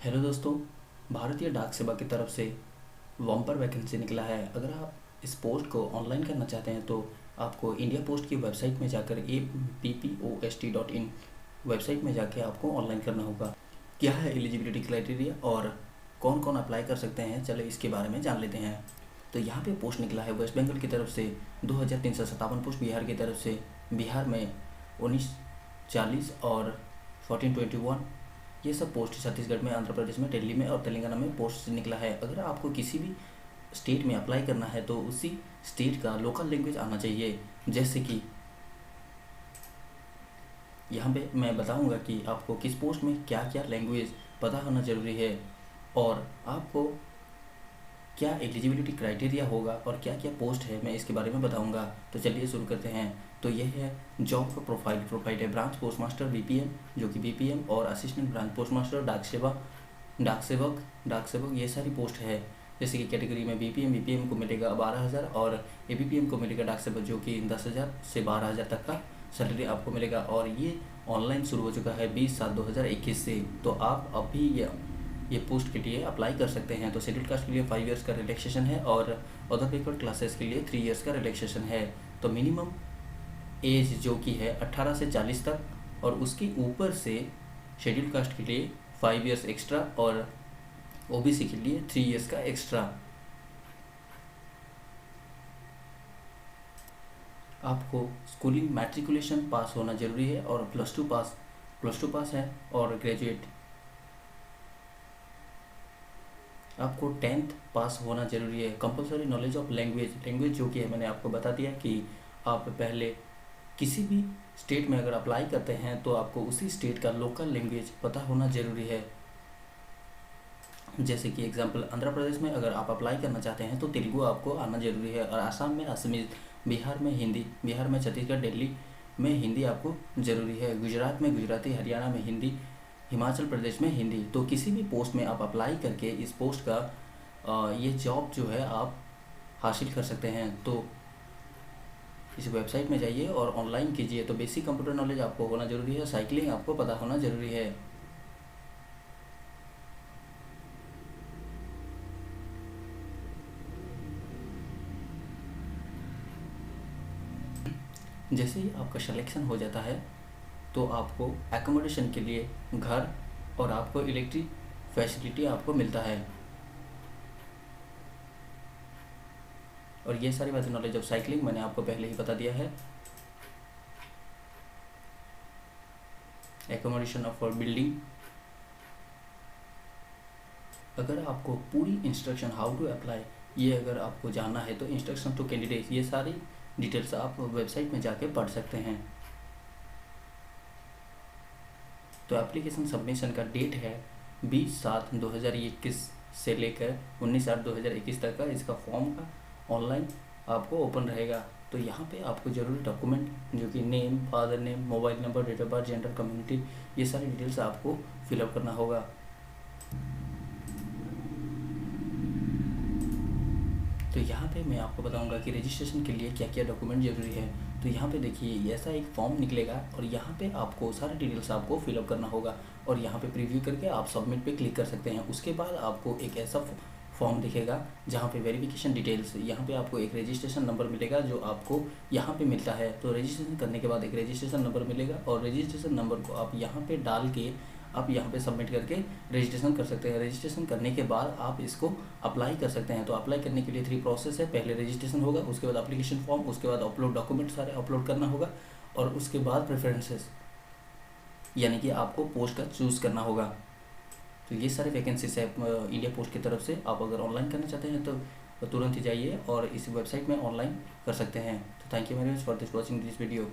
Hello दोस्तों। भारतीय डाक सेवा की तरफ से वॉम्पर वैकेंसी निकला है। अगर आप इस पोस्ट को ऑनलाइन करना चाहते हैं तो आपको इंडिया पोस्ट की वेबसाइट में जाकर APPOST.in वेबसाइट में जाकर आपको ऑनलाइन करना होगा। क्या है एलिजिबिलिटी क्राइटेरिया और कौन कौन अप्लाई कर सकते हैं, चलो इसके बारे में जान लेते हैं। तो यहाँ पे पोस्ट निकला है वेस्ट बंगाल की तरफ से 2357 पोस्ट, बिहार की तरफ से बिहार में 1940 और 1421 ये सब पोस्ट छत्तीसगढ़ में, आंध्र प्रदेश में, दिल्ली में और तेलंगाना में पोस्ट निकला है। अगर आपको किसी भी स्टेट में अप्लाई करना है तो उसी स्टेट का लोकल लैंग्वेज आना चाहिए। जैसे कि यहाँ पे मैं बताऊंगा कि आपको किस पोस्ट में क्या क्या लैंग्वेज पता होना ज़रूरी है और आपको क्या एलिजिबिलिटी क्राइटेरिया होगा और क्या क्या पोस्ट है, मैं इसके बारे में बताऊंगा। तो चलिए शुरू करते हैं। तो यह है जॉब का प्रोफाइल है ब्रांच पोस्ट मास्टर BPM, जो कि BPM और असिस्टेंट ब्रांच पोस्ट मास्टर, डाक सेवक ये सारी पोस्ट है। जैसे कि कैटेगरी में BPM को मिलेगा 12,000 और APPM को मिलेगा डाक सेवक, जो कि 10,000 से 12,000 तक का सैलरी आपको मिलेगा। और ये ऑनलाइन शुरू हो चुका है 20/7/2021 से। तो आप अभी ये पोस्ट के लिए अप्लाई कर सकते हैं। तो शेड्यूल कास्ट के लिए 5 इयर्स का रिलैक्सेशन है और अदर बैकवर्ड क्लासेस के लिए 3 इयर्स का रिलैक्सेशन है। तो मिनिमम एज जो कि है 18 से 40 तक और उसके ऊपर से शेड्यूल कास्ट के लिए 5 इयर्स एक्स्ट्रा और OBC के लिए 3 इयर्स का एक्स्ट्रा। आपको स्कूलिंग मैट्रिकुलेशन पास होना जरूरी है और प्लस टू पास है और ग्रेजुएट। आपको 10th पास होना जरूरी है। कंपलसरी नॉलेज ऑफ लैंग्वेज जो कि है, मैंने आपको बता दिया कि आप पहले किसी भी स्टेट में अगर अप्लाई करते हैं तो आपको उसी स्टेट का लोकल लैंग्वेज पता होना ज़रूरी है। जैसे कि एग्जांपल, आंध्र प्रदेश में अगर आप अप्लाई करना चाहते हैं तो तेलुगु आपको आना ज़रूरी है और आसाम में असमीज, बिहार में हिंदी, बिहार में छत्तीसगढ़, दिल्ली में हिंदी आपको ज़रूरी है, गुजरात में गुजराती, हरियाणा में हिंदी, हिमाचल प्रदेश में हिंदी। तो किसी भी पोस्ट में आप अप्लाई करके इस पोस्ट का ये जॉब जो है आप हासिल कर सकते हैं। तो इस वेबसाइट में जाइए और ऑनलाइन कीजिए। तो बेसिक कंप्यूटर नॉलेज आपको होना ज़रूरी है, साइकिलिंग आपको पता होना ज़रूरी है। जैसे ही आपका सिलेक्शन हो जाता है तो आपको एकोमोडेशन के लिए घर और आपको इलेक्ट्रिक फैसिलिटी आपको मिलता है। और ये सारी बातें नॉलेज ऑफ साइकिलिंग मैंने आपको पहले ही बता दिया है। एकोमोडेशन ऑफ बिल्डिंग, अगर आपको पूरी इंस्ट्रक्शन हाउ टू अप्लाई ये अगर आपको जानना है तो इंस्ट्रक्शन टू कैंडिडेट ये सारी डिटेल्स आप वेबसाइट में जाके पढ़ सकते हैं। तो एप्लीकेशन सबमिशन का डेट है 20/7/2021 से लेकर 19/8/2021 तक का। इसका फॉर्म का ऑनलाइन आपको ओपन रहेगा। तो यहाँ पे आपको ज़रूरी डॉक्यूमेंट जो कि name, father name, mobile number, date of birth, gender, community ये सारी डिटेल्स आपको फिलअप करना होगा। तो यहाँ पे मैं आपको बताऊंगा कि रजिस्ट्रेशन के लिए क्या क्या डॉक्यूमेंट ज़रूरी है। तो यहाँ पे देखिए ऐसा एक फॉर्म निकलेगा और यहाँ पे आपको सारे डिटेल्स आपको फिलअप करना होगा और यहाँ पे प्रीव्यू करके आप सबमिट पे क्लिक कर सकते हैं। उसके बाद आपको एक ऐसा फॉर्म दिखेगा जहाँ पे वेरिफिकेशन डिटेल्स, यहाँ पे आपको एक रजिस्ट्रेशन नंबर मिलेगा जो आपको यहाँ पे मिलता है। तो रजिस्ट्रेशन करने के बाद एक रजिस्ट्रेशन नंबर मिलेगा और रजिस्ट्रेशन नंबर को आप यहाँ पे डाल के आप यहाँ पे सबमिट करके रजिस्ट्रेशन कर सकते हैं। रजिस्ट्रेशन करने के बाद आप इसको अप्लाई कर सकते हैं। तो अप्लाई करने के लिए 3 प्रोसेस है। पहले रजिस्ट्रेशन होगा, उसके बाद एप्लीकेशन फॉर्म, उसके बाद अपलोड डॉक्यूमेंट सारे अपलोड करना होगा और उसके बाद प्रेफरेंसेस यानी कि आपको पोस्ट का चूज़ करना होगा। तो ये सारे वैकेंसीज है इंडिया पोस्ट की तरफ से। आप अगर ऑनलाइन करना चाहते हैं तो तुरंत ही जाइए और इस वेबसाइट में ऑनलाइन कर सकते हैं। तो thank you very much for this watching this video.